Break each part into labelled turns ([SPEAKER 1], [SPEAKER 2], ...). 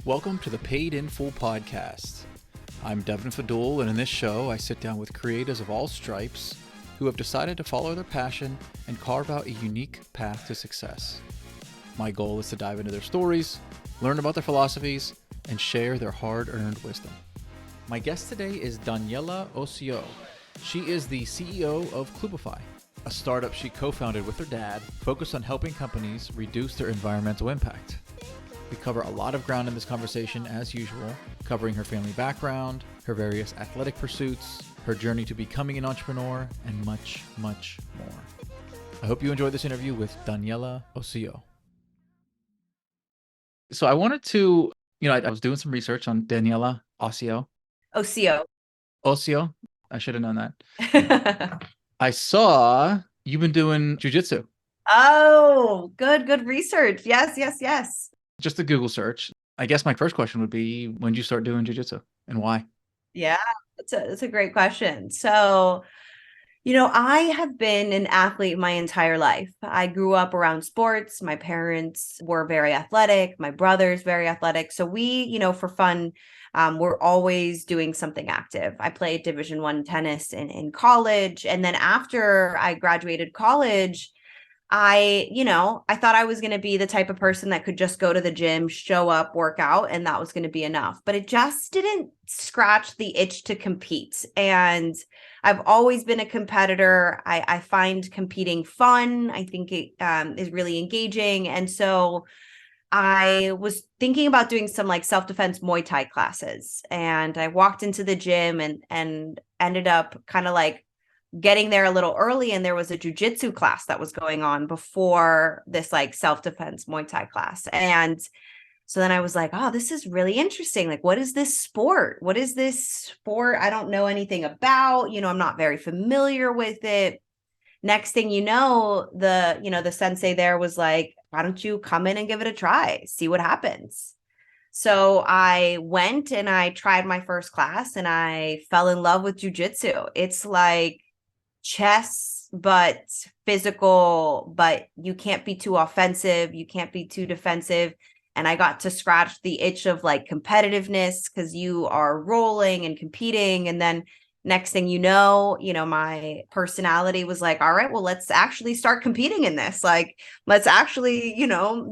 [SPEAKER 1] Welcome to the Paid in Full podcast. I'm Devin Fadul, and in this show, I sit down with creatives of all stripes who have decided to follow their passion and carve out a unique path to success. My goal is to dive into their stories, learn about their philosophies, and share their hard-earned wisdom. My guest today is Daniela Osio. She is the CEO of Kloopify, a startup she co-founded with her dad, focused on helping companies reduce their environmental impact. We cover a lot of ground in this conversation as usual, covering her family background, her various athletic pursuits, her journey to becoming an entrepreneur, and much, much more. I hope you enjoyed this interview with Daniela Osio. So I wanted to, I was doing some research on Daniela Osio.
[SPEAKER 2] Osio.
[SPEAKER 1] Osio? I should have known that. I saw you've been doing jujitsu.
[SPEAKER 2] Oh, good research. Yes.
[SPEAKER 1] Just a Google search. I guess my first question would be, when did you start doing jujitsu and why?
[SPEAKER 2] Yeah, that's a great question. So, I have been an athlete my entire life. I grew up around sports. My parents were very athletic. My brother's very athletic. So we, for fun, we're always doing something active. I played Division I tennis in college. And then after I graduated college, I thought I was going to be the type of person that could just go to the gym, show up, work out, and that was going to be enough. But it just didn't scratch the itch to compete. And I've always been a competitor. I find competing fun. I think it is really engaging. And so I was thinking about doing some like self-defense Muay Thai classes. And I walked into the gym and ended up kind of like getting there a little early, and there was a jujitsu class that was going on before this like self-defense Muay Thai class. And so then I was like, oh, this is really interesting. Like, what is this sport? What is this sport? I don't know anything about, I'm not very familiar with it. Next thing you know, the sensei there was like, why don't you come in and give it a try, see what happens? So I went and I tried my first class and I fell in love with jujitsu. It's like chess, but physical, but you can't be too offensive. You can't be too defensive. And I got to scratch the itch of like competitiveness because you are rolling and competing. And then next thing my personality was like, all right, well, let's actually start competing in this. Like, let's actually,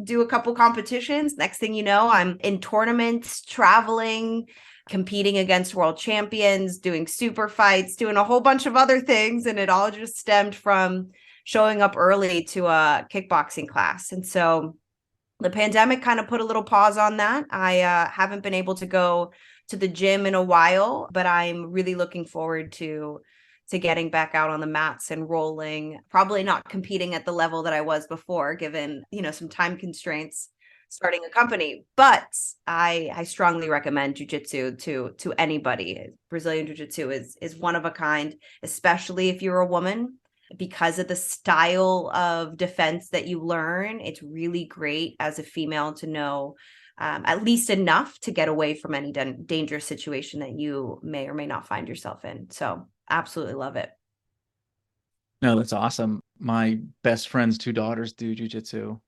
[SPEAKER 2] do a couple competitions. Next thing you know, I'm in tournaments, traveling, competing against world champions, doing super fights, doing a whole bunch of other things. And it all just stemmed from showing up early to a kickboxing class. And so the pandemic kind of put a little pause on that. I haven't been able to go to the gym in a while, but I'm really looking forward to getting back out on the mats and rolling, probably not competing at the level that I was before, given, some time constraints starting a company. But I strongly recommend jujitsu to anybody. Brazilian jiu-jitsu is one of a kind, especially if you're a woman, because of the style of defense that you learn. It's really great as a female to know at least enough to get away from any dangerous situation that you may or may not find yourself in. So absolutely love it.
[SPEAKER 1] No, that's awesome. My best friend's two daughters do jujitsu.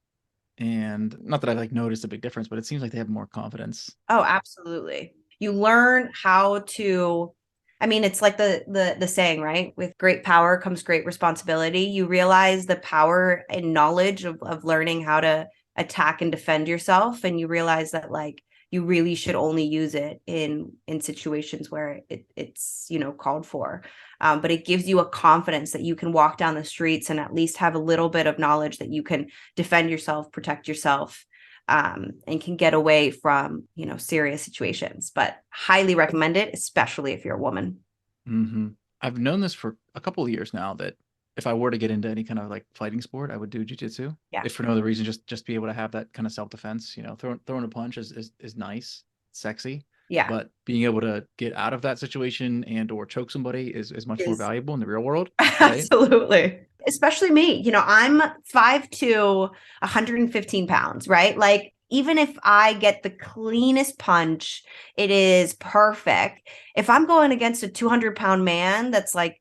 [SPEAKER 1] And not that I've like noticed a big difference, but it seems like they have more confidence.
[SPEAKER 2] Oh, absolutely. You learn how to, it's like the saying, right? With great power comes great responsibility. You realize the power and knowledge of learning how to attack and defend yourself. And you realize that like you really should only use it in situations where it's called for. But it gives you a confidence that you can walk down the streets and at least have a little bit of knowledge that you can defend yourself, protect yourself, and can get away from serious situations. But highly recommend it, especially if you're a woman.
[SPEAKER 1] Mm-hmm. I've known this for a couple of years now, that if I were to get into any kind of like fighting sport, I would do jujitsu.
[SPEAKER 2] Yeah.
[SPEAKER 1] If for no other reason, just be able to have that kind of self-defense. Throwing a punch is nice, sexy.
[SPEAKER 2] Yeah.
[SPEAKER 1] But being able to get out of that situation and or choke somebody is much more valuable in the real world. Right?
[SPEAKER 2] Absolutely. Especially me. I'm 5'2", 115 pounds, right? Like, even if I get the cleanest punch, it is perfect. If I'm going against a 200-pound man that's like,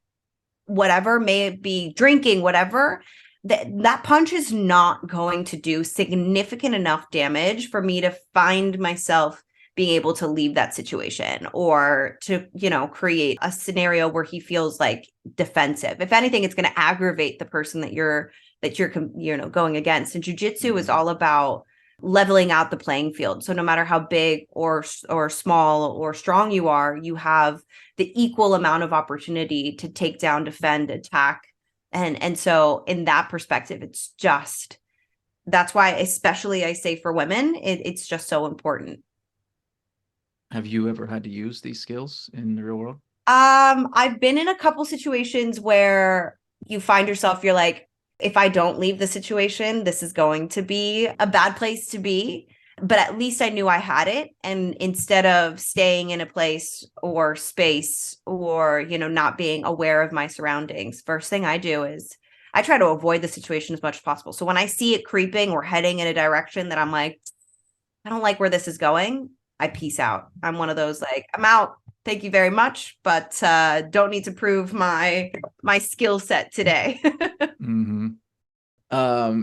[SPEAKER 2] whatever, may be drinking, whatever, that punch is not going to do significant enough damage for me to find myself being able to leave that situation or to, create a scenario where he feels like defensive. If anything, it's going to aggravate the person that you're going against. And jujitsu is all about leveling out the playing field. So no matter how big or small or strong you are, you have the equal amount of opportunity to take down, defend, attack. And so in that perspective, that's why, especially I say for women, it's just so important.
[SPEAKER 1] Have you ever had to use these skills in the real world?
[SPEAKER 2] I've been in a couple situations where you find yourself, you're like, if I don't leave the situation, this is going to be a bad place to be. But at least I knew I had it. And instead of staying in a place or space or, not being aware of my surroundings, first thing I do is I try to avoid the situation as much as possible. So when I see it creeping or heading in a direction that I'm like, I don't like where this is going, I peace out. I'm one of those like, I'm out. Thank you very much, but don't need to prove my skill set today.
[SPEAKER 1] Mm-hmm.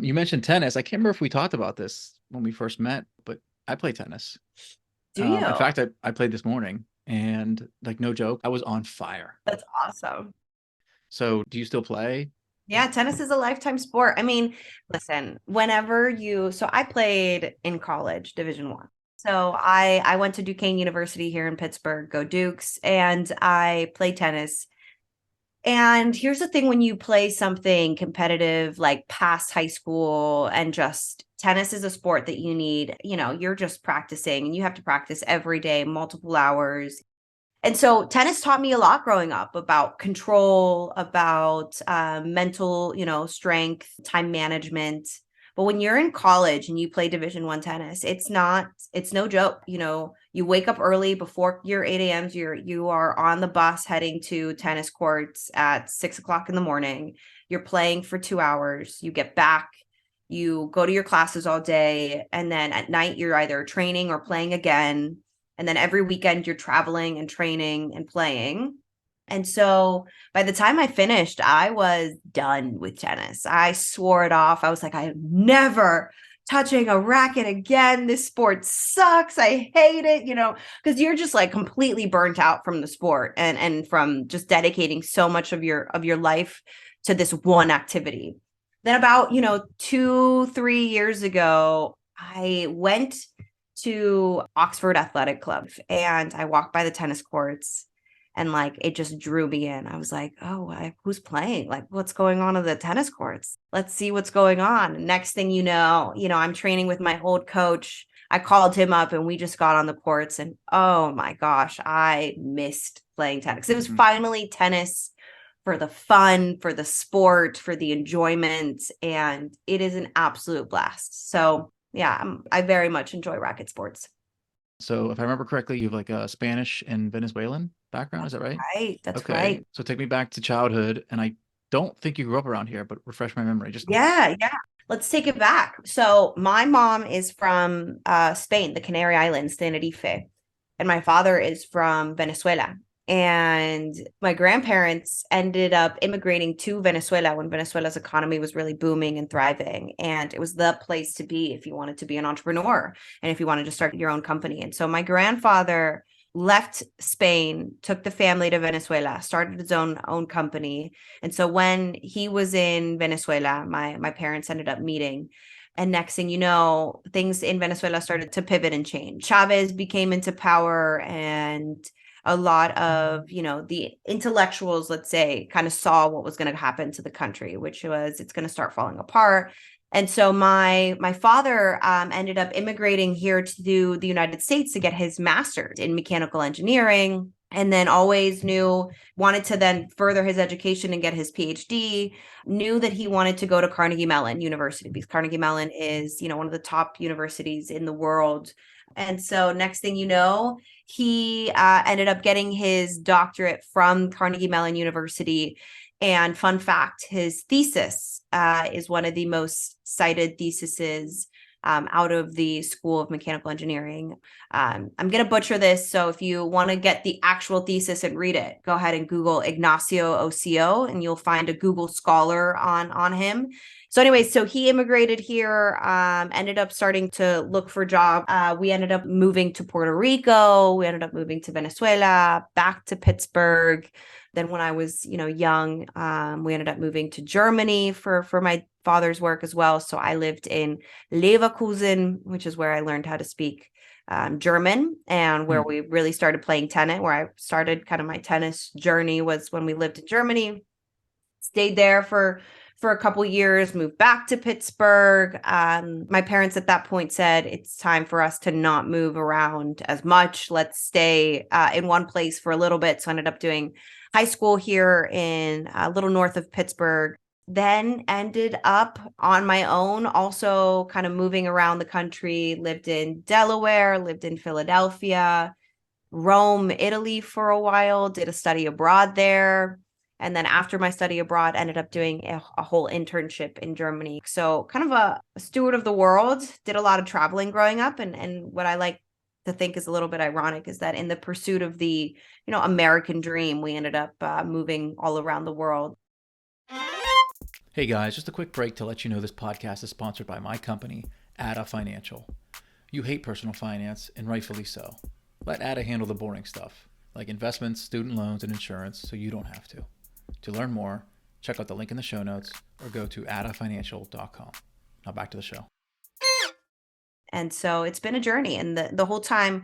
[SPEAKER 1] You mentioned tennis. I can't remember if we talked about this when we first met, but I play tennis.
[SPEAKER 2] Do you?
[SPEAKER 1] In fact, I played this morning, and like, no joke, I was on fire.
[SPEAKER 2] That's awesome.
[SPEAKER 1] So do you still play?
[SPEAKER 2] Yeah, tennis is a lifetime sport. I mean, listen, so I played in college, Division One. So I went to Duquesne University here in Pittsburgh, go Dukes, and I played tennis. And here's the thing, when you play something competitive like past high school, and just tennis is a sport that you need, you're just practicing and you have to practice every day, multiple hours. And so tennis taught me a lot growing up about control, about mental, strength, time management. But when you're in college and you play Division One tennis, it's no joke. You wake up early before your 8 a.m. You are on the bus heading to tennis courts at 6 o'clock in the morning. You're playing for 2 hours. You get back, you go to your classes all day, and then at night you're either training or playing again. And then every weekend you're traveling and training and playing. And so by the time I finished, I was done with tennis. I swore it off. I was like, I'm never touching a racket again. This sport sucks. I hate it, because you're just like completely burnt out from the sport and from just dedicating so much of your life to this one activity. Then about, 2-3 years ago, I went to Oxford Athletic Club and I walked by the tennis courts, and like it just drew me in. I was like, oh, who's playing? Like, what's going on the tennis courts? Let's see what's going on. And next thing you know, I'm training with my old coach. I called him up and we just got on the courts, and oh my gosh, I missed playing tennis. It was finally tennis for the fun, for the sport, for the enjoyment, and it is an absolute blast. So yeah, I very much enjoy racket sports.
[SPEAKER 1] So if I remember correctly, you have like a Spanish and Venezuelan background. Is that right?
[SPEAKER 2] Right. That's
[SPEAKER 1] Okay.
[SPEAKER 2] right.
[SPEAKER 1] So take me back to childhood. And I don't think you grew up around here, but refresh my memory.
[SPEAKER 2] Yeah. Let's take it back. So my mom is from Spain, the Canary Islands, Tenerife, and my father is from Venezuela. And my grandparents ended up immigrating to Venezuela when Venezuela's economy was really booming and thriving. And it was the place to be if you wanted to be an entrepreneur and if you wanted to start your own company. And so my grandfather left Spain, took the family to Venezuela, started his own company. And so when he was in Venezuela, my parents ended up meeting. And next thing you know, things in Venezuela started to pivot and change. Chavez became into power, and a lot of, the intellectuals, let's say, kind of saw what was going to happen to the country, which was it's going to start falling apart. And so my father ended up immigrating here to the United States to get his master's in mechanical engineering, and then always wanted to then further his education and get his PhD, knew that he wanted to go to Carnegie Mellon University because Carnegie Mellon is, one of the top universities in the world. And so next thing you know, he ended up getting his doctorate from Carnegie Mellon University. And fun fact, his thesis is one of the most cited theses out of the School of Mechanical Engineering. I'm going to butcher this, so if you want to get the actual thesis and read it, go ahead and Google Ignacio Osio, and you'll find a Google Scholar on him. So anyway, so he immigrated here, ended up starting to look for a job. We ended up moving to Puerto Rico. We ended up moving to Venezuela, back to Pittsburgh. Then when I was, young, we ended up moving to Germany for my father's work as well. So I lived in Leverkusen, which is where I learned how to speak German, and where we really started playing tennis, where I started kind of my tennis journey was when we lived in Germany. Stayed there for a couple years, moved back to Pittsburgh. My parents at that point said, it's time for us to not move around as much. Let's stay in one place for a little bit. So I ended up doing high school here in a little north of Pittsburgh. Then ended up on my own, also kind of moving around the country, lived in Delaware, lived in Philadelphia, Rome, Italy for a while, did a study abroad there. And then after my study abroad, ended up doing a whole internship in Germany. So kind of a steward of the world, did a lot of traveling growing up. And what I like to think is a little bit ironic is that in the pursuit of the, American dream, we ended up moving all around the world.
[SPEAKER 1] Hey guys, just a quick break to let you know this podcast is sponsored by my company, Adda Financial. You hate personal finance, and rightfully so. Let Adda handle the boring stuff, like investments, student loans, and insurance, so you don't have to. To learn more, check out the link in the show notes or go to addafinancial.com. Now back to the show.
[SPEAKER 2] And so it's been a journey. And the whole time,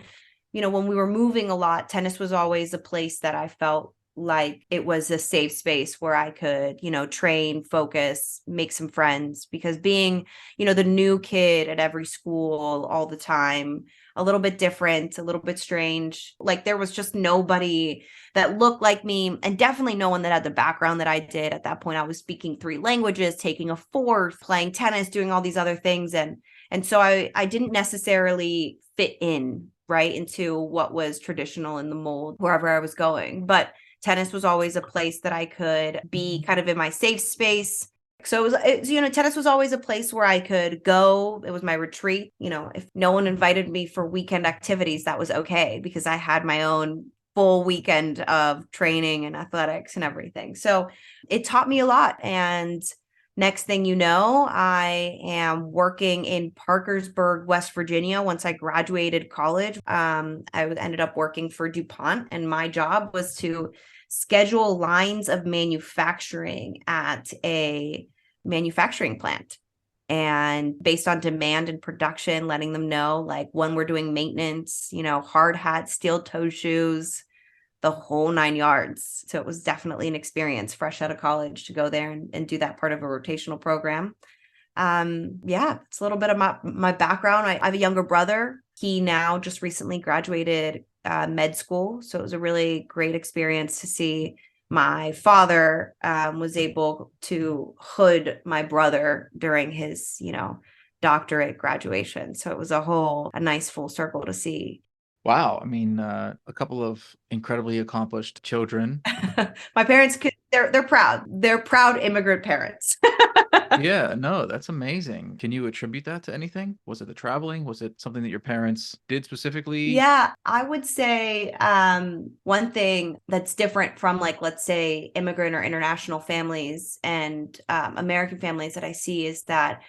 [SPEAKER 2] when we were moving a lot, tennis was always a place that I felt like it was a safe space where I could, train, focus, make some friends, because being, the new kid at every school all the time, a little bit different, a little bit strange. Like there was just nobody that looked like me, and definitely no one that had the background that I did. At that point, I was speaking 3 languages, taking a 4th, playing tennis, doing all these other things. And so I didn't necessarily fit in right into what was traditional in the mold wherever I was going. But tennis was always a place that I could be kind of in my safe space. So it was, tennis was always a place where I could go. It was my retreat. If no one invited me for weekend activities, that was okay, because I had my own full weekend of training and athletics and everything. So it taught me a lot. And next thing you know, I am working in Parkersburg, West Virginia. Once I graduated college, I ended up working for DuPont, and my job was to schedule lines of manufacturing at a manufacturing plant. And based on demand and production, letting them know like when we're doing maintenance, hard hats, steel toe shoes, the whole 9 yards. So it was definitely an experience fresh out of college to go there and do that part of a rotational program. It's a little bit of my background. I have a younger brother. He now just recently graduated med school. So it was a really great experience to see my father was able to hood my brother during his, doctorate graduation. So it was a nice full circle to see.
[SPEAKER 1] Wow. I mean, a couple of incredibly accomplished children.
[SPEAKER 2] My parents, they're proud. They're proud immigrant parents.
[SPEAKER 1] Yeah, no, that's amazing. Can you attribute that to anything? Was it the traveling? Was it something that your parents did specifically?
[SPEAKER 2] Yeah, I would say one thing that's different from, like, let's say immigrant or international families and American families that I see is that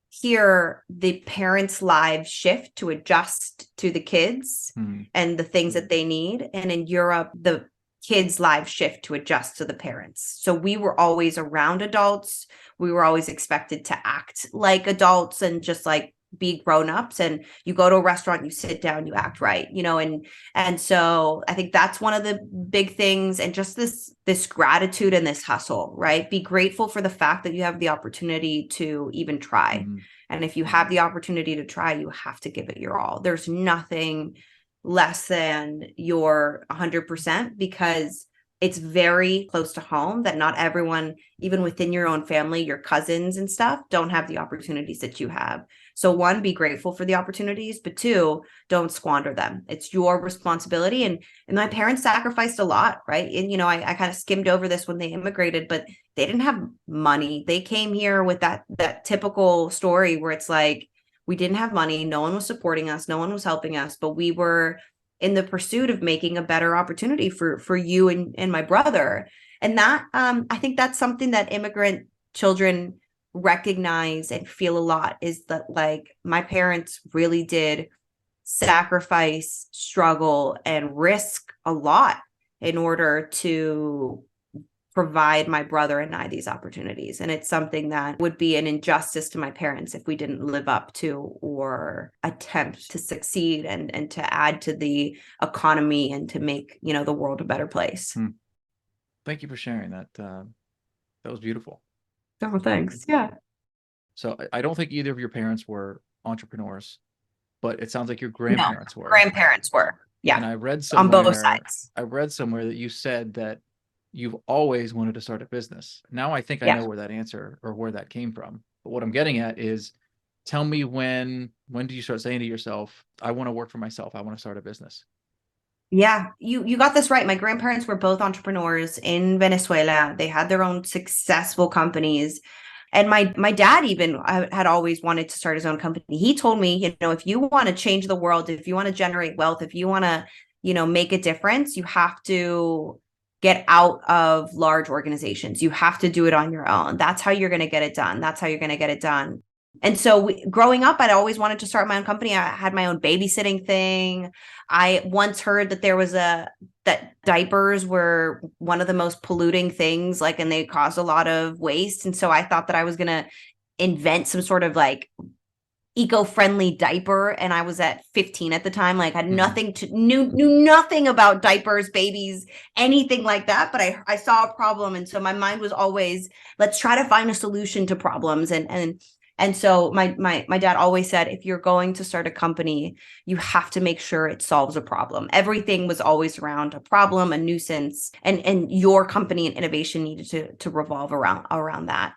[SPEAKER 2] here the parents' lives shift to adjust to the kids and the things that they need. And in Europe, the kids' lives shift to adjust to the parents. So we were always around adults. We were always expected to act like adults and just like be grown-ups. And you go to a restaurant, you sit down, you act right, and so I think that's one of the big things. And just this gratitude and this hustle, right? Be grateful for the fact that you have the opportunity to even try. And if you have the opportunity to try, you have to give it your all. There's nothing less than your 100%, because it's very close to home that not everyone, even within your own family, your cousins and stuff, don't have the opportunities that you have. So 1, be grateful for the opportunities, but 2, don't squander them. It's your responsibility. And my parents sacrificed a lot, right? And, I kind of skimmed over this when they immigrated, but they didn't have money. They came here with that typical story where it's like, we didn't have money. No one was supporting us. No one was helping us, but we were in the pursuit of making a better opportunity for you and my brother. And that, I think that's something that immigrant children recognize and feel a lot is that like my parents really did sacrifice, struggle, and risk a lot in order to provide my brother and I these opportunities. And it's something that would be an injustice to my parents if we didn't live up to or attempt to succeed and to add to the economy and to make, the world a better place.
[SPEAKER 1] Thank you for sharing that. That was beautiful.
[SPEAKER 2] Oh, thanks. Yeah.
[SPEAKER 1] So I don't think either of your parents were entrepreneurs, but it sounds like your
[SPEAKER 2] No,
[SPEAKER 1] grandparents were.
[SPEAKER 2] grandparents were.
[SPEAKER 1] And
[SPEAKER 2] Yeah.
[SPEAKER 1] I read
[SPEAKER 2] On both
[SPEAKER 1] somewhere,
[SPEAKER 2] sides.
[SPEAKER 1] that you said that you've always wanted to start a business. Now I think I
[SPEAKER 2] Yeah.
[SPEAKER 1] know where that answer or where that came from. But what I'm getting at is, tell me when did you start saying to yourself, I want to work for myself. I want to start a business.
[SPEAKER 2] Yeah, you got this right. My grandparents were both entrepreneurs in Venezuela. They had their own successful companies. And my dad even had always wanted to start his own company. He told me, if you want to change the world, if you want to generate wealth, if you want to, make a difference, you have to get out of large organizations. You have to do it on your own. That's how you're going to get it done. That's how you're going to get it done. And so growing up, I'd always wanted to start my own company. I had my own babysitting thing. I once heard that that diapers were one of the most polluting things, like, and they caused a lot of waste. And so I thought that I was going to invent some sort of like eco-friendly diaper. And I was at 15 at the time, like had nothing knew nothing about diapers, babies, anything like that. But I saw a problem. And so my mind was always, let's try to find a solution to problems. And so my dad always said, if you're going to start a company, you have to make sure it solves a problem. Everything was always around a problem, a nuisance, and your company and innovation needed to revolve around that.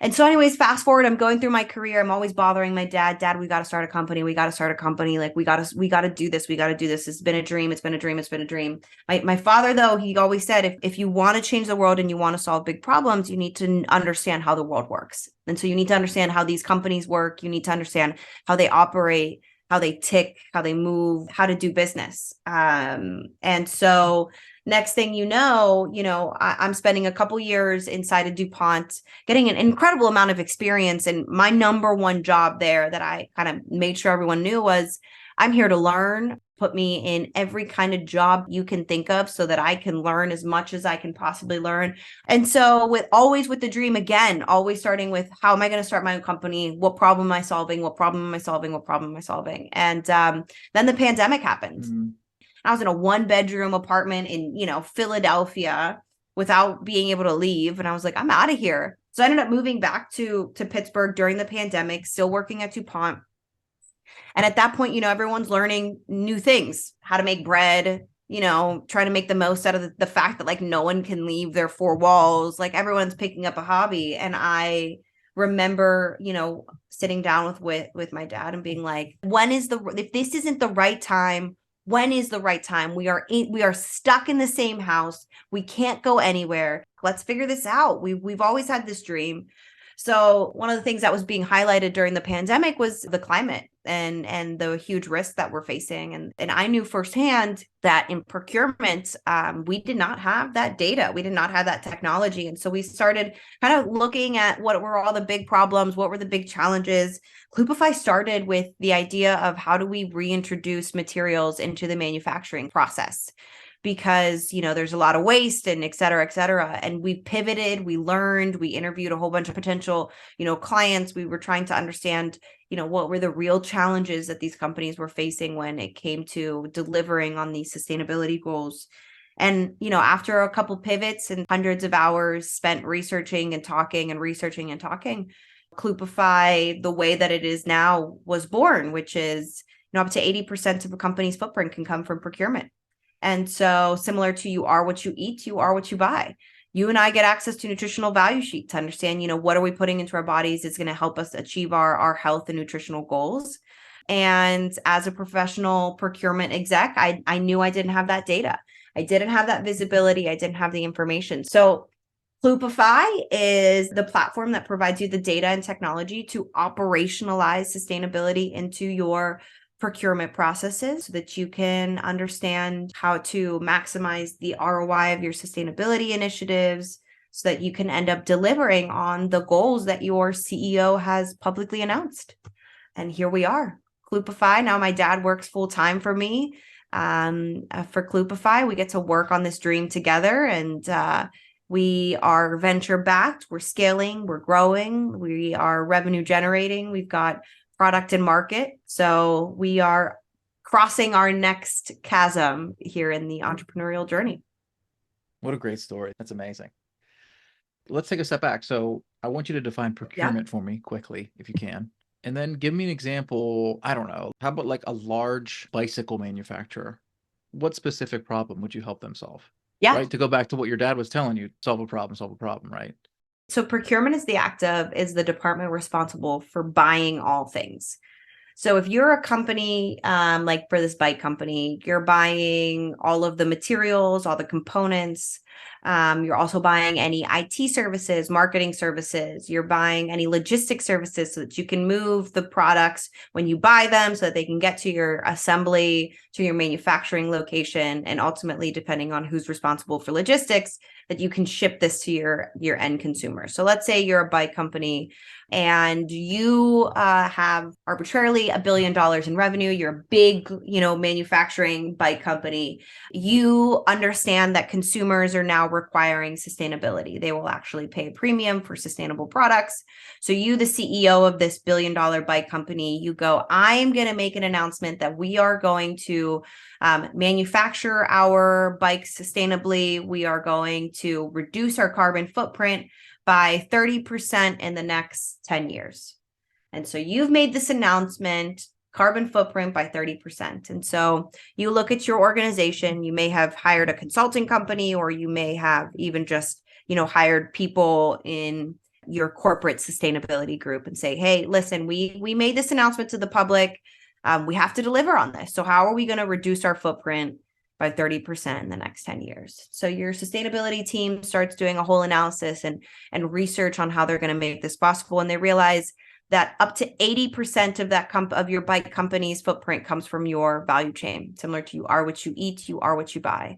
[SPEAKER 2] And so anyways, fast forward, I'm going through my career. I'm always bothering my dad. Dad, we got to start a company. We got to start a company. Like we got to do this. We got to do this. It's been a dream. It's been a dream. It's been a dream. My father, though, he always said, if you want to change the world and you want to solve big problems, you need to understand how the world works. And so you need to understand how these companies work. You need to understand how they operate, how they tick, how they move, how to do business. And so next thing I'm spending a couple years inside of DuPont, getting an incredible amount of experience. And my number one job there that I kind of made sure everyone knew was, I'm here to learn. Put me in every kind of job you can think of so that I can learn as much as I can possibly learn. And so always with the dream, again, always starting with, how am I going to start my own company? What problem am I solving? What problem am I solving? What problem am I solving? And then the pandemic happened. I was in a 1-bedroom apartment in, Philadelphia without being able to leave. And I was like, I'm out of here. So I ended up moving back to Pittsburgh during the pandemic, still working at DuPont. And at that point, everyone's learning new things, how to make bread, trying to make the most out of the fact that like no one can leave their 4 walls, like everyone's picking up a hobby. And I remember, sitting down with my dad and being like, if this isn't the right time, when is the right time? We are stuck in the same house. We can't go anywhere. Let's figure this out. We've always had this dream. So one of the things that was being highlighted during the pandemic was the climate and the huge risks that we're facing. And I knew firsthand that in procurement, we did not have that data. We did not have that technology. And so we started kind of looking at what were all the big problems, what were the big challenges. Kloopify started with the idea of, how do we reintroduce materials into the manufacturing process? Because, there's a lot of waste and et cetera, et cetera. And we pivoted, we learned, we interviewed a whole bunch of potential, clients. We were trying to understand, what were the real challenges that these companies were facing when it came to delivering on these sustainability goals. And, after a couple pivots and hundreds of hours spent researching and talking and researching and talking, Kloopify, the way that it is now, was born, which is, up to 80% of a company's footprint can come from procurement. And so similar to you are what you eat, you are what you buy. You and I get access to nutritional value sheet to understand, what are we putting into our bodies is going to help us achieve our health and nutritional goals. And as a professional procurement exec, I knew I didn't have that data. I didn't have that visibility. I didn't have the information. So Kloopify is the platform that provides you the data and technology to operationalize sustainability into your procurement processes so that you can understand how to maximize the ROI of your sustainability initiatives, so that you can end up delivering on the goals that your CEO has publicly announced. And here we are, Kloopify. Now my dad works full time for me for Kloopify. We get to work on this dream together, and we are venture backed. We're scaling, we're growing, we are revenue generating. We've got product and market. So we are crossing our next chasm here in the entrepreneurial journey.
[SPEAKER 1] What a great story. That's amazing. Let's take a step back. So I want you to define procurement for me quickly, if you can. And then give me an example. I don't know. How about like a large bicycle manufacturer? What specific problem would you help them solve?
[SPEAKER 2] Yeah.
[SPEAKER 1] Right. To go back to what your dad was telling you, solve a problem, right?
[SPEAKER 2] So procurement is the department responsible for buying all things. So if you're a company, like for this bike company, you're buying all of the materials, all the components. You're also buying any IT services, marketing services. You're buying any logistics services so that you can move the products when you buy them so that they can get to your assembly, to your manufacturing location, and ultimately, depending on who's responsible for logistics, that you can ship this to your end consumer. So let's say you're a bike company and you have arbitrarily $1 billion in revenue. You're a big, manufacturing bike company. You understand that consumers are now requiring sustainability. They will actually pay a premium for sustainable products. So you, the CEO of this $1 billion bike company, you go, I'm going to make an announcement that we are going to manufacture our bikes sustainably. We are going to reduce our carbon footprint by 30% in the next 10 years. And so you've made this announcement, carbon footprint by 30%. And so you look at your organization, you may have hired a consulting company, or you may have even just, hired people in your corporate sustainability group and say, hey, listen, we made this announcement to the public. We have to deliver on this. So how are we going to reduce our footprint by 30% in the next 10 years? So your sustainability team starts doing a whole analysis and research on how they're going to make this possible. And they realize that up to 80% of that of your bike company's footprint comes from your value chain. Similar to you are what you eat, you are what you buy.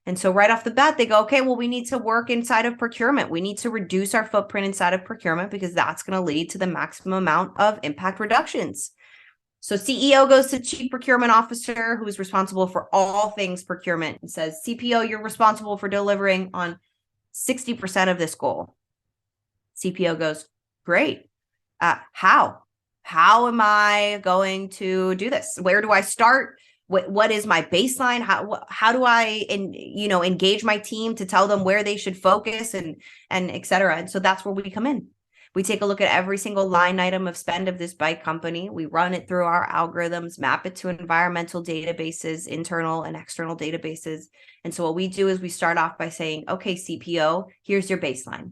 [SPEAKER 2] And so right off the bat, they go, okay, well, we need to work inside of procurement. We need to reduce our footprint inside of procurement because that's going to lead to the maximum amount of impact reductions. So CEO goes to Chief Procurement Officer, who is responsible for all things procurement, and says, CPO, you're responsible for delivering on 60% of this goal. CPO goes, great. How am I going to do this? Where do I start? What is my baseline? How do I engage my team to tell them where they should focus and et cetera? And so that's where we come in. We take a look at every single line item of spend of this bike company. We run it through our algorithms, map it to environmental databases, internal and external databases. And so what we do is we start off by saying, okay, CPO, here's your baseline.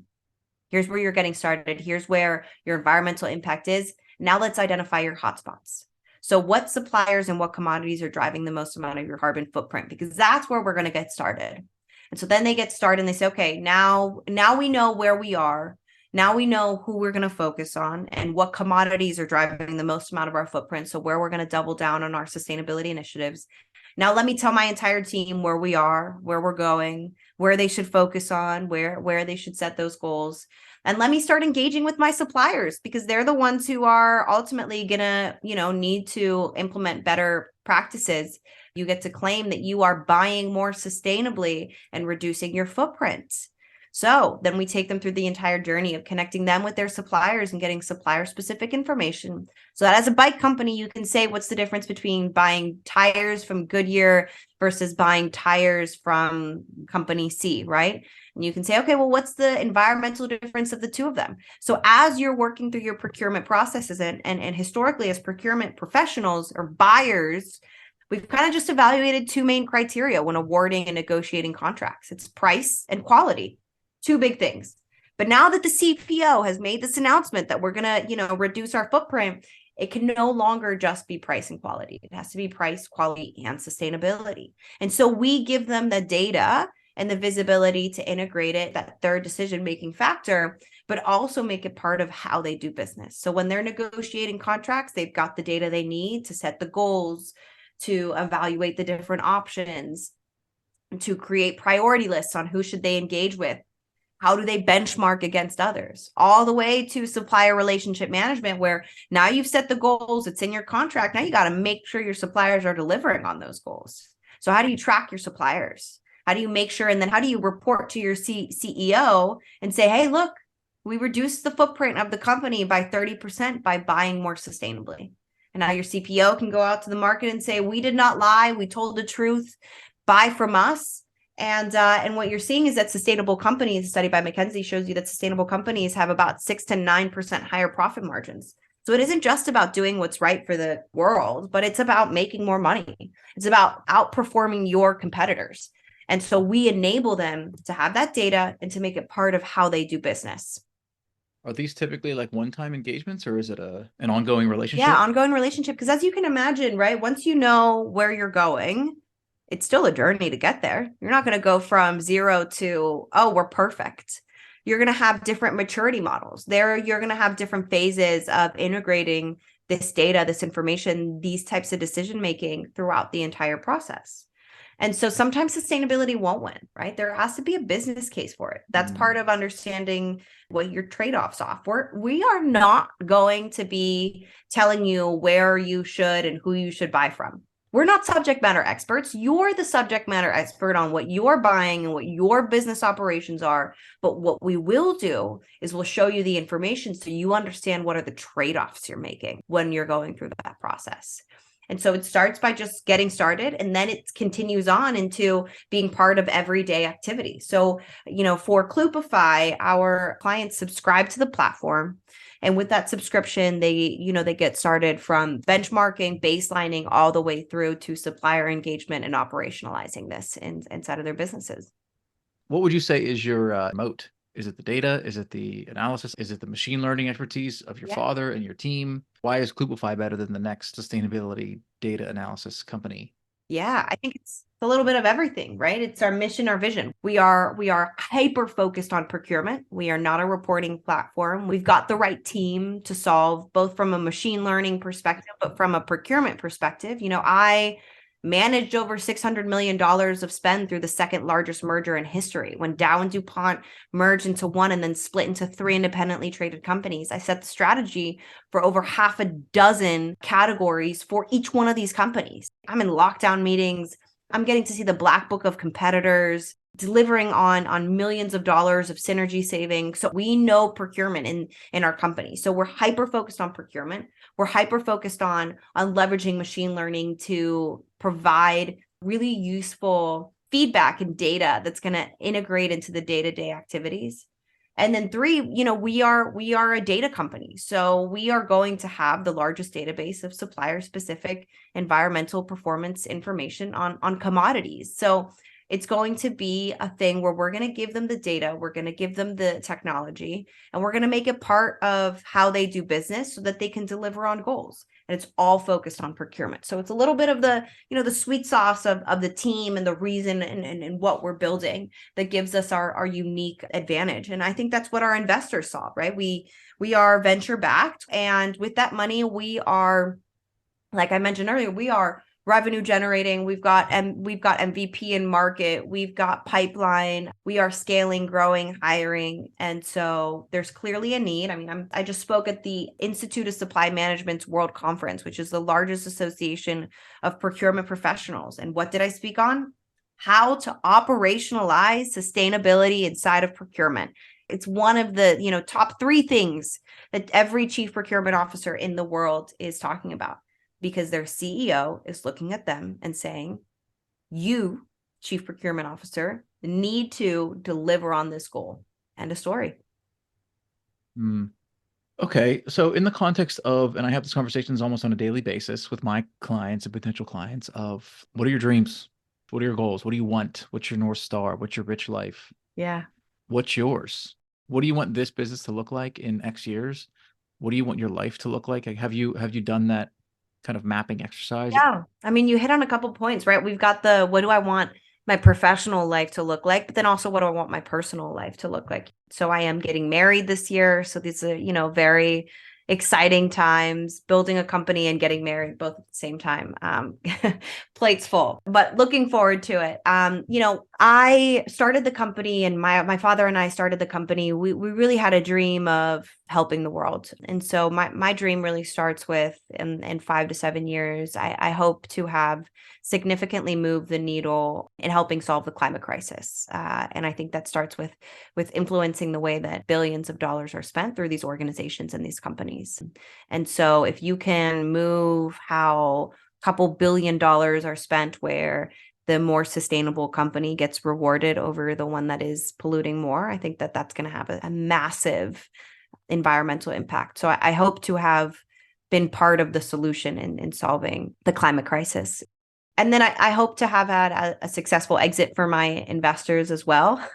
[SPEAKER 2] Here's where you're getting started. Here's where your environmental impact is. Now let's identify your hotspots. So what suppliers and what commodities are driving the most amount of your carbon footprint? Because that's where we're going to get started. And so then they get started and they say, okay, now we know where we are. Now we know who we're going to focus on and what commodities are driving the most amount of our footprint. So where we're going to double down on our sustainability initiatives. Now let me tell my entire team where we are, where we're going, where they should focus on, where they should set those goals. And let me start engaging with my suppliers because they're the ones who are ultimately going to, need to implement better practices. You get to claim that you are buying more sustainably and reducing your footprint. So then we take them through the entire journey of connecting them with their suppliers and getting supplier specific information. So that as a bike company, you can say, what's the difference between buying tires from Goodyear versus buying tires from company C, right? And you can say, okay, well, what's the environmental difference of the two of them? So as you're working through your procurement processes and historically as procurement professionals or buyers, we've kind of just evaluated two main criteria when awarding and negotiating contracts. It's price and quality. Two big things. But now that the CPO has made this announcement that we're going to, reduce our footprint, it can no longer just be price and quality. It has to be price, quality, and sustainability. And so we give them the data and the visibility to integrate it, that third decision-making factor, but also make it part of how they do business. So when they're negotiating contracts, they've got the data they need to set the goals, to evaluate the different options, to create priority lists on who should they engage with, How do they benchmark against others? All the way to supplier relationship management, where now you've set the goals, it's in your contract. Now you got to make sure your suppliers are delivering on those goals. So how do you track your suppliers? How do you make sure? And then how do you report to your CEO and say, hey, look, we reduced the footprint of the company by 30% by buying more sustainably. And now your CPO can go out to the market and say, we did not lie. We told the truth. Buy from us. And what you're seeing is that sustainable companies, a study by McKinsey shows you that sustainable companies have about 6 to 9% higher profit margins. So it isn't just about doing what's right for the world, but it's about making more money. It's about outperforming your competitors. And so we enable them to have that data and to make it part of how they do business.
[SPEAKER 1] Are these typically like one-time engagements, or is it an ongoing relationship?
[SPEAKER 2] Yeah, ongoing relationship. Because as you can imagine, right, once you know where you're going, it's still a journey to get there. You're not going to go from 0 to, oh, we're perfect. You're going to have different maturity models. You're going to have different phases of integrating this data, this information, these types of decision making throughout the entire process. And so sometimes sustainability won't win, right? There has to be a business case for it. That's part of understanding what your trade-offs are. We are not going to be telling you where you should and who you should buy from. We're not subject matter experts. You're the subject matter expert on what you're buying and what your business operations are. But what we will do is we'll show you the information so you understand what are the trade-offs you're making when you're going through that process. And so it starts by just getting started, and then it continues on into being part of everyday activity. So, for Kloopify, our clients subscribe to the platform. And with that subscription, they get started from benchmarking, baselining, all the way through to supplier engagement and operationalizing this inside of their businesses.
[SPEAKER 1] What would you say is your moat? Is it the data? Is it the analysis? Is it the machine learning expertise of your father and your team? Why is Kloopify better than the next sustainability data analysis company?
[SPEAKER 2] Yeah, I think it's a little bit of everything, right? It's our mission, our vision. We are hyper focused on procurement. We are not a reporting platform. We've got the right team to solve both from a machine learning perspective, but from a procurement perspective. I managed over $600 million of spend through the second largest merger in history. When Dow and DuPont merged into one and then split into 3 independently traded companies, I set the strategy for over half a dozen categories for each one of these companies. I'm in lockdown meetings. I'm getting to see the black book of competitors, delivering on millions of dollars of synergy savings. So we know procurement in our company. So we're hyper focused on procurement. We're hyper focused on leveraging machine learning to provide really useful feedback and data that's going to integrate into the day-to-day activities. And then 3, we are a data company. So we are going to have the largest database of supplier specific environmental performance information on commodities. So it's going to be a thing where we're going to give them the data, we're going to give them the technology, and we're going to make it part of how they do business so that they can deliver on goals. And it's all focused on procurement. So it's a little bit of the, the sweet sauce of the team and the reason and what we're building that gives us our unique advantage. And I think that's what our investors saw, right? We are venture backed. And with that money, we are, like I mentioned earlier, we are revenue generating. We've got MVP in market. We've got pipeline. We are scaling, growing, hiring. And so there's clearly a need. I mean, I just spoke at the Institute of Supply Management's World Conference, which is the largest association of procurement professionals. And what did I speak on? How to operationalize sustainability inside of procurement. It's one of the, top 3 things that every chief procurement officer in the world is talking about, because their CEO is looking at them and saying, you, chief procurement officer, need to deliver on this goal. End of story.
[SPEAKER 1] Okay. So in the context of, and I have these conversations almost on a daily basis with my clients and potential clients of, what are your dreams? What are your goals? What do you want? What's your North Star? What's your rich life?
[SPEAKER 2] Yeah.
[SPEAKER 1] What's yours? What do you want this business to look like in X years? What do you want your life to look like? Have you done that kind of mapping exercise?
[SPEAKER 2] Yeah. I mean, you hit on a couple points, right? We've got what do I want my professional life to look like, but then also what do I want my personal life to look like? So I am getting married this year. So this is a, very exciting times, building a company and getting married both at the same time. Plates full, but looking forward to it. I started the company, and my father and I started the company. We really had a dream of helping the world. And so my dream really starts with in 5 to 7 years, I hope to have significantly moved the needle in helping solve the climate crisis. And I think that starts with influencing the way that billions of dollars are spent through these organizations and these companies. And so if you can move how a couple $1 billion are spent where the more sustainable company gets rewarded over the one that is polluting more, I think that that's going to have a massive environmental impact. So I hope to have been part of the solution in solving the climate crisis. And then I hope to have had a successful exit for my investors as well.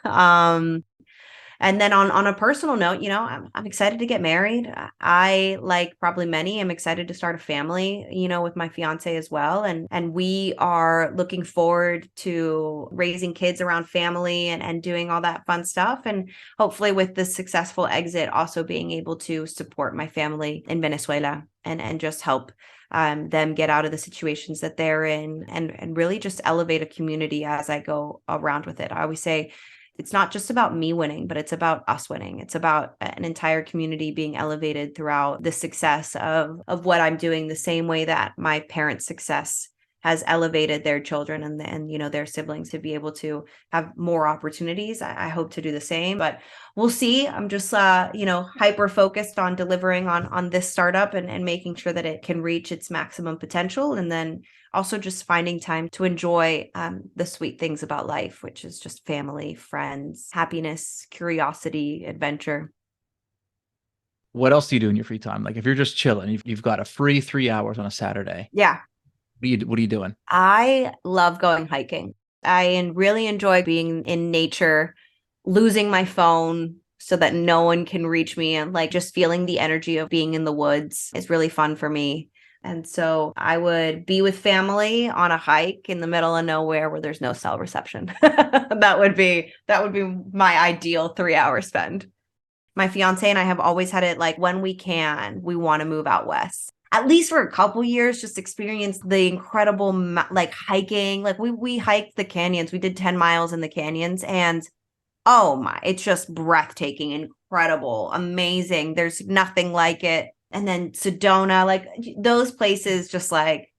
[SPEAKER 2] And then on a personal note, I'm excited to get married. I, like probably many, am excited to start a family, with my fiance as well. And we are looking forward to raising kids around family and doing all that fun stuff. And hopefully with the successful exit, also being able to support my family in Venezuela and just help them get out of the situations that they're in and really just elevate a community as I go around with it. I always say, it's not just about me winning, but it's about us winning. It's about an entire community being elevated throughout the success of what I'm doing, the same way that my parents' success has elevated their children and their siblings to be able to have more opportunities. I hope to do the same, but we'll see. I'm just hyper focused on delivering on this startup and making sure that it can reach its maximum potential, and then also just finding time to enjoy the sweet things about life, which is just family, friends, happiness, curiosity, adventure.
[SPEAKER 1] What else do you do in your free time? Like if you're just chilling, you've got a free 3 hours on a Saturday.
[SPEAKER 2] Yeah.
[SPEAKER 1] What are you doing?
[SPEAKER 2] I love going hiking. I really enjoy being in nature, losing my phone so that no one can reach me, and like just feeling the energy of being in the woods is really fun for me. And so I would be with family on a hike in the middle of nowhere where there's no cell reception. That would be my ideal 3 hour spend. My fiance and I have always had it like when we can, we want to move out west. At least for a couple years, just experience the incredible like hiking. Like we hiked the canyons. We did 10 miles in the canyons, and oh my, it's just breathtaking, incredible, amazing. There's nothing like it. And then Sedona, like those places just like,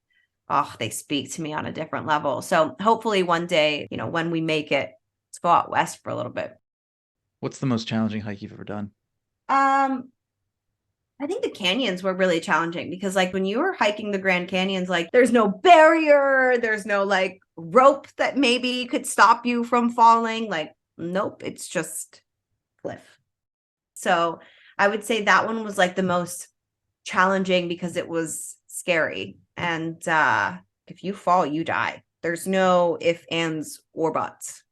[SPEAKER 2] oh, they speak to me on a different level. So hopefully one day, when we make it, let's go out west for a little bit.
[SPEAKER 1] What's the most challenging hike you've ever done?
[SPEAKER 2] Um, I think the canyons were really challenging because like when you were hiking the Grand Canyons, like there's no barrier, there's no like rope that maybe could stop you from falling. Like, nope, it's just cliff. So I would say that one was like the most challenging because it was scary. And if you fall, you die. There's no if, ands, or buts.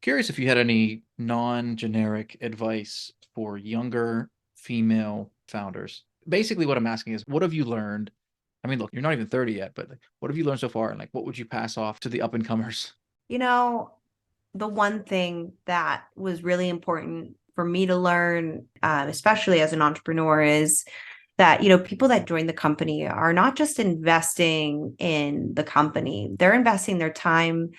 [SPEAKER 1] Curious if you had any non-generic advice for younger female founders. Basically, what I'm asking is, what have you learned? I mean, look, you're not even 30 yet, but what have you learned so far? And like, what would you pass off to the up and comers?
[SPEAKER 2] The one thing that was really important for me to learn, especially as an entrepreneur, is that, people that join the company are not just investing in the company, they're investing their time.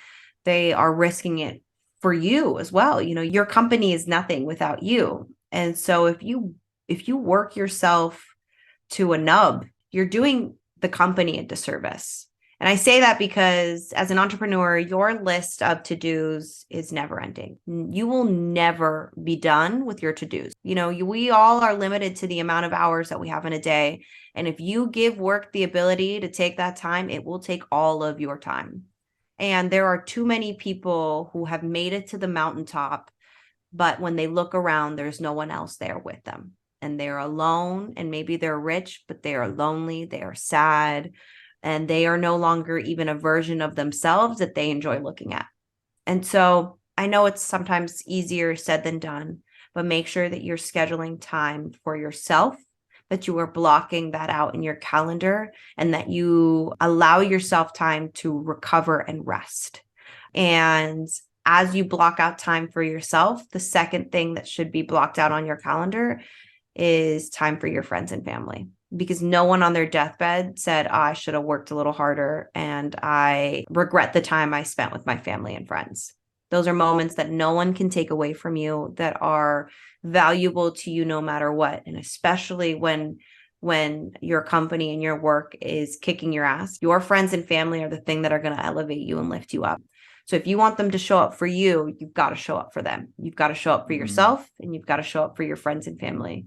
[SPEAKER 2] They are risking it for you as well. Your company is nothing without you. And so if you work yourself to a nub, you're doing the company a disservice. And I say that because as an entrepreneur, your list of to-dos is never ending. You will never be done with your to-dos. We all are limited to the amount of hours that we have in a day. And if you give work the ability to take that time, it will take all of your time. And there are too many people who have made it to the mountaintop, but when they look around, there's no one else there with them. And they're alone, and maybe they're rich, but they are lonely, they are sad, and they are no longer even a version of themselves that they enjoy looking at. And so I know it's sometimes easier said than done, but make sure that you're scheduling time for yourself, that you are blocking that out in your calendar, and that you allow yourself time to recover and rest. And as you block out time for yourself, the second thing that should be blocked out on your calendar is time for your friends and family, because no one on their deathbed said, I should have worked a little harder and I regret the time I spent with my family and friends. Those are moments that no one can take away from you, that are valuable to you no matter what. And especially when your company and your work is kicking your ass, your friends and family are the thing that are going to elevate you and lift you up. So if you want them to show up for you, you've got to show up for them. You've got to show up for yourself, and you've got to show up for your friends and family.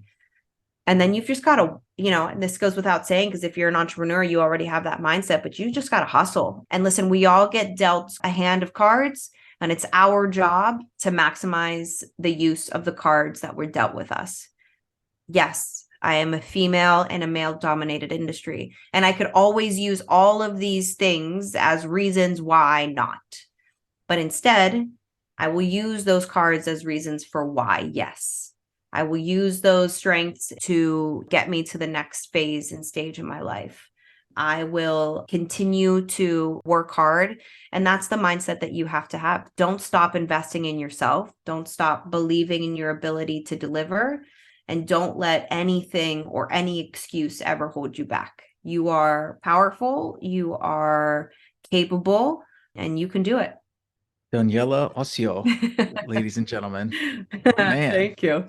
[SPEAKER 2] And then you've just got to, and this goes without saying, because if you're an entrepreneur, you already have that mindset, but you just got to hustle. And listen, we all get dealt a hand of cards, and it's our job to maximize the use of the cards that were dealt with us. Yes, I am a female in a male-dominated industry, and I could always use all of these things as reasons why not. But instead, I will use those cards as reasons for why yes. I will use those strengths to get me to the next phase and stage in my life. I will continue to work hard. And that's the mindset that you have to have. Don't stop investing in yourself. Don't stop believing in your ability to deliver. And don't let anything or any excuse ever hold you back. You are powerful, you are capable, and you can do it.
[SPEAKER 1] Daniela Osio, ladies and gentlemen. Man,
[SPEAKER 2] Thank you.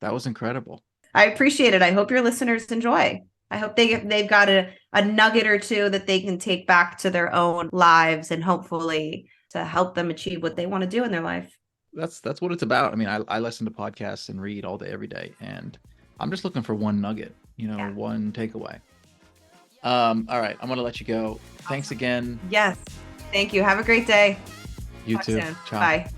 [SPEAKER 1] That was incredible.
[SPEAKER 2] I appreciate it. I hope your listeners enjoy. I hope they've got a nugget or two that they can take back to their own lives, and hopefully to help them achieve what they want to do in their life.
[SPEAKER 1] That's what it's about. I mean, I listen to podcasts and read all day, every day, and I'm just looking for one nugget, one takeaway. All right, I'm gonna let you go. Thanks again.
[SPEAKER 2] Yes. Thank you. Have a great day.
[SPEAKER 1] You
[SPEAKER 2] Talk
[SPEAKER 1] too.
[SPEAKER 2] soon.
[SPEAKER 1] Ciao.
[SPEAKER 2] Bye.